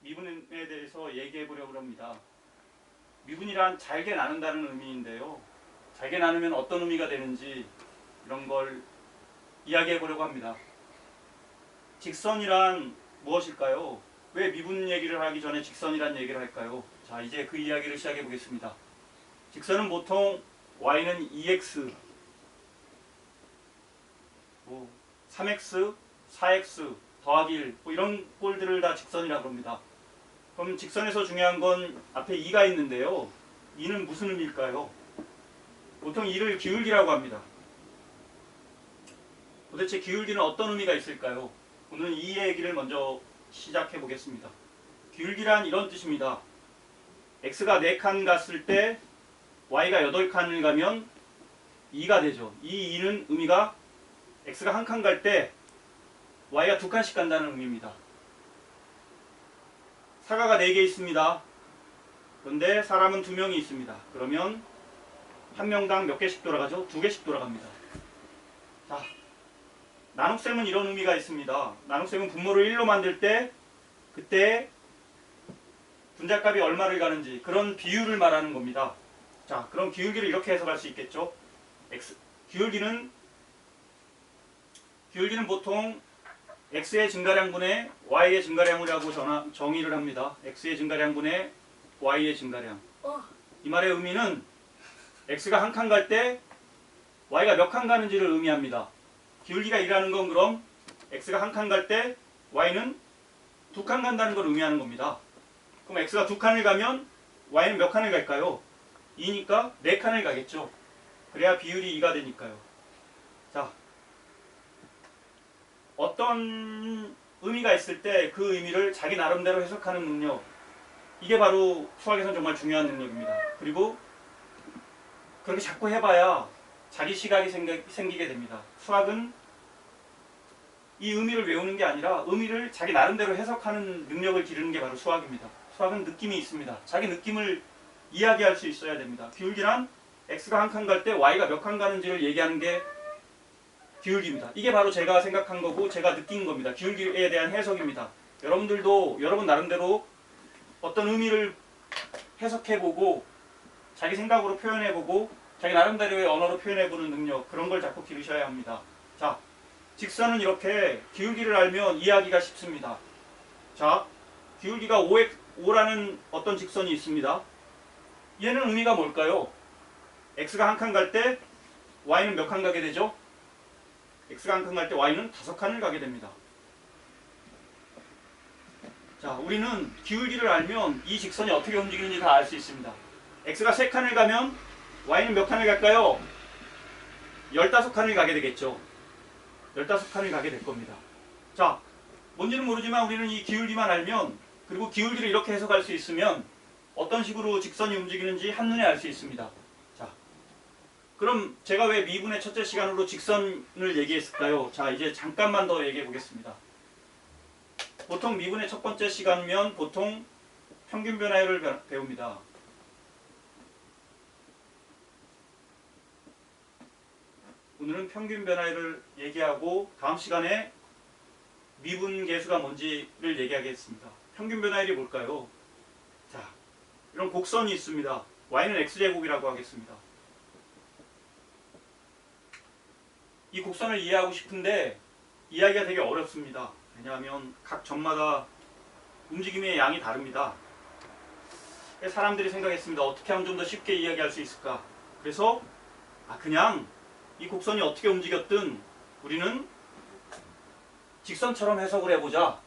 미분에 대해서 얘기해 보려고 합니다. 미분이란 잘게 나눈다는 의미인데요. 잘게 나누면 어떤 의미가 되는지 이런 걸 이야기해 보려고 합니다. 직선이란 무엇일까요? 왜 미분 얘기를 하기 전에 직선이란 얘기를 할까요? 자, 이제 그 이야기를 시작해 보겠습니다. 직선은 보통 y는 2x, 3x, 4x, 더하기 1 이런 꼴들을 다 직선이라고 합니다. 그럼 직선에서 중요한 건 앞에 2가 있는데요. 2는 무슨 의미일까요? 보통 2를 기울기라고 합니다. 도대체 기울기는 어떤 의미가 있을까요? 오늘 이 얘기를 먼저 시작해 보겠습니다. 기울기란 이런 뜻입니다. x가 4칸 갔을 때 y가 8칸을 가면 2가 되죠. 이 2는 의미가 x가 1칸 갈 때 y가 2칸씩 간다는 의미입니다. 사과가 4개 있습니다. 그런데 사람은 2명이 있습니다. 그러면 한 명당 몇 개씩 돌아가죠? 2개씩 돌아갑니다. 자, 나눗셈은 이런 의미가 있습니다. 나눗셈은 분모를 1로 만들 때 그때 분자값이 얼마를 가는지 그런 비율을 말하는 겁니다. 자, 그럼 기울기를 이렇게 해석할 수 있겠죠? 기울기는 보통 x의 증가량분의 y의 증가량이라고 정의를 합니다. x의 증가량분의 y의 증가량. 이 말의 의미는 x가 1칸 갈 때 y가 몇 칸 가는지를 의미합니다. 기울기가 2라는 건 그럼 x가 1칸 갈 때 y는 2칸 간다는 걸 의미하는 겁니다. 그럼 x가 2칸을 가면 y는 몇 칸을 갈까요? 2니까 4칸을 가겠죠. 그래야 비율이 2가 되니까요. 자, 어떤 의미가 있을 때 그 의미를 자기 나름대로 해석하는 능력, 이게 바로 수학에서는 정말 중요한 능력입니다. 그리고 그렇게 자꾸 해봐야 자기 시각이 생기게 됩니다. 수학은 이 의미를 외우는 게 아니라 의미를 자기 나름대로 해석하는 능력을 기르는 게 바로 수학입니다. 수학은 느낌이 있습니다. 자기 느낌을 이야기할 수 있어야 됩니다. 기울기란 x가 1칸 갈 때 y가 몇 칸 가는지를 얘기하는 게 기울기입니다. 이게 바로 제가 생각한 거고 제가 느낀 겁니다. 기울기에 대한 해석입니다. 여러분들도 여러분 나름대로 어떤 의미를 해석해보고 자기 생각으로 표현해보고 자기 나름대로의 언어로 표현해보는 능력, 그런 걸 자꾸 기르셔야 합니다. 자, 직선은 이렇게 기울기를 알면 이해하기가 쉽습니다. 자, 기울기가 5라는 어떤 직선이 있습니다. 얘는 의미가 뭘까요? x가 1칸 갈 때 y는 몇 칸 가게 되죠? x가 1칸 갈 때 y는 5칸을 가게 됩니다. 자, 우리는 기울기를 알면 이 직선이 어떻게 움직이는지 다 알 수 있습니다. x가 3칸을 가면 y는 몇 칸을 갈까요? 15칸을 가게 되겠죠. 15칸을 가게 될 겁니다. 자, 뭔지는 모르지만 우리는 이 기울기만 알면, 그리고 기울기를 이렇게 해석할 수 있으면 어떤 식으로 직선이 움직이는지 한눈에 알 수 있습니다. 자, 그럼 제가 왜 미분의 첫째 시간으로 직선을 얘기했을까요? 자, 이제 잠깐만 더 얘기해 보겠습니다. 보통 미분의 첫 번째 시간이면 보통 평균 변화율을 배웁니다. 오늘은 평균 변화율을 얘기하고 다음 시간에 미분 계수가 뭔지를 얘기하겠습니다. 평균 변화율이 뭘까요? 자, 이런 곡선이 있습니다. y는 x제곱이라고 하겠습니다. 이 곡선을 이해하고 싶은데 이해하기가 되게 어렵습니다. 왜냐하면 각 점마다 움직임의 양이 다릅니다. 사람들이 생각했습니다. 어떻게 하면 좀 더 쉽게 이야기할 수 있을까? 그래서 그냥 이 곡선이 어떻게 움직였든 우리는 직선처럼 해석을 해보자.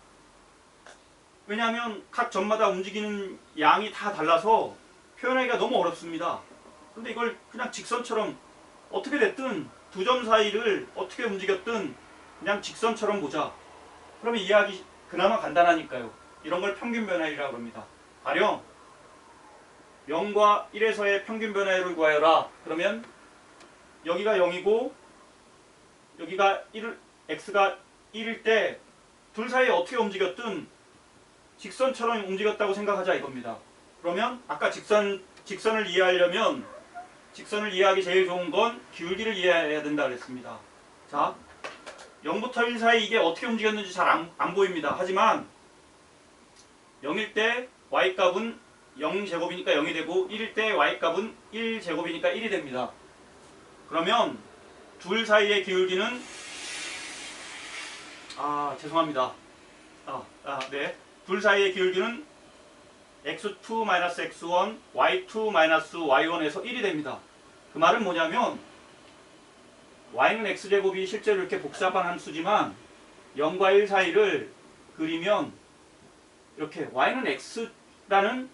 왜냐하면 각 점마다 움직이는 양이 다 달라서 표현하기가 너무 어렵습니다. 그런데 이걸 그냥 직선처럼 어떻게 됐든 두 점 사이를 어떻게 움직였든 그냥 직선처럼 보자. 그러면 이해하기 그나마 간단하니까요. 이런 걸 평균 변화율이라고 합니다. 가령 0과 1에서의 평균 변화율을 구하여라. 그러면 여기가 0이고 여기가 x가 1일 때 둘 사이에 어떻게 움직였든 직선처럼 움직였다고 생각하자 이겁니다. 그러면 아까 직선을 이해하려면 직선을 이해하기 제일 좋은 건 기울기를 이해해야 된다 그랬습니다. 자, 0부터 1 사이 이게 어떻게 움직였는지 잘 안 보입니다. 하지만 0일 때 y값은 0제곱이니까 0이 되고 1일 때 y값은 1제곱이니까 1이 됩니다. 그러면 둘 사이의 기울기는 죄송합니다. 네. 둘 사이의 기울기는 x2-x1, y2-y1에서 1이 됩니다. 그 말은 뭐냐면 y는 x제곱이 실제로 이렇게 복잡한 함수지만 0과 1 사이를 그리면 이렇게 y는 x라는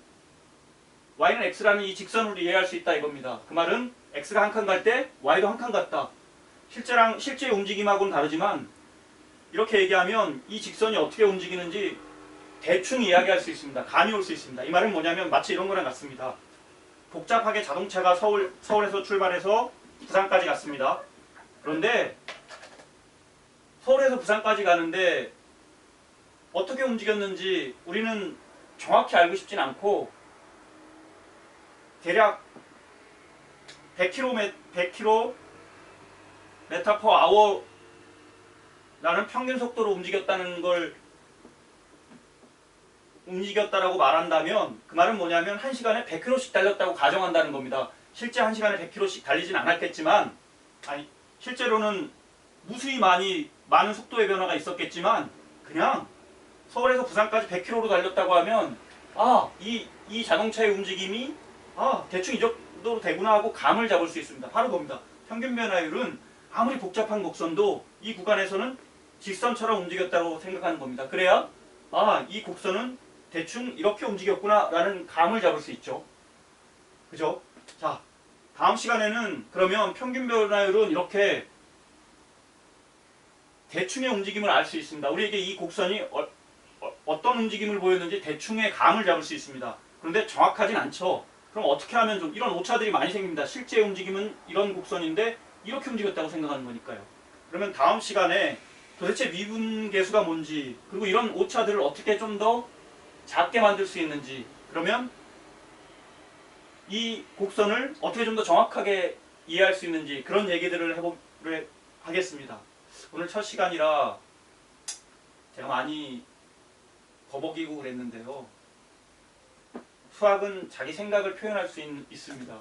이 직선으로 이해할 수 있다 이겁니다. 그 말은 x가 한 칸 갈 때 y도 한 칸 갔다. 실제 움직임하고는 다르지만 이렇게 얘기하면 이 직선이 어떻게 움직이는지 대충 이야기할 수 있습니다. 감이 올 수 있습니다. 이 말은 뭐냐면 마치 이런 거랑 같습니다. 복잡하게 자동차가 서울에서 출발해서 부산까지 갔습니다. 그런데 서울에서 부산까지 가는데 어떻게 움직였는지 우리는 정확히 알고 싶진 않고 대략 100km/h 라는 평균 속도로 움직였다라고 말한다면 그 말은 뭐냐면 1시간에 100km씩 달렸다고 가정한다는 겁니다. 실제 1시간에 100km씩 달리진 않았겠지만 실제로는 무수히 많은 속도의 변화가 있었겠지만 그냥 서울에서 부산까지 100km로 달렸다고 하면 이 자동차의 움직임이 대충 이 정도로 되구나 하고 감을 잡을 수 있습니다. 바로 봅니다. 평균 변화율은 아무리 복잡한 곡선도 이 구간에서는 직선처럼 움직였다고 생각하는 겁니다. 그래야 이 곡선은 대충 이렇게 움직였구나 라는 감을 잡을 수 있죠. 그죠? 자, 다음 시간에는 그러면 평균 변화율은 이렇게 대충의 움직임을 알 수 있습니다. 우리에게 이 곡선이 어떤 움직임을 보였는지 대충의 감을 잡을 수 있습니다. 그런데 정확하진 않죠. 그럼 어떻게 하면 좀 이런 오차들이 많이 생깁니다. 실제 움직임은 이런 곡선인데 이렇게 움직였다고 생각하는 거니까요. 그러면 다음 시간에 도대체 미분계수가 뭔지 그리고 이런 오차들을 어떻게 좀 더 작게 만들 수 있는지 그러면 이 곡선을 어떻게 좀 더 정확하게 이해할 수 있는지 그런 얘기들을 해보도록 하겠습니다. 오늘 첫 시간이라 제가 많이 버벅이고 그랬는데요. 수학은 자기 생각을 표현할 수 있습니다.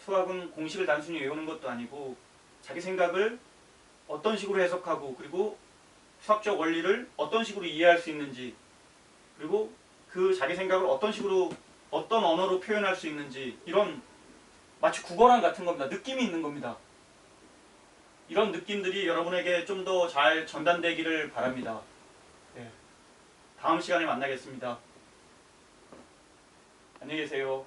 수학은 공식을 단순히 외우는 것도 아니고 자기 생각을 어떤 식으로 해석하고 그리고 수학적 원리를 어떤 식으로 이해할 수 있는지 그리고 그 자기 생각을 어떤 언어로 표현할 수 있는지 이런 마치 국어랑 같은 겁니다. 느낌이 있는 겁니다. 이런 느낌들이 여러분에게 좀 더 잘 전달되기를 바랍니다. 네. 다음 시간에 만나겠습니다. 안녕히 계세요.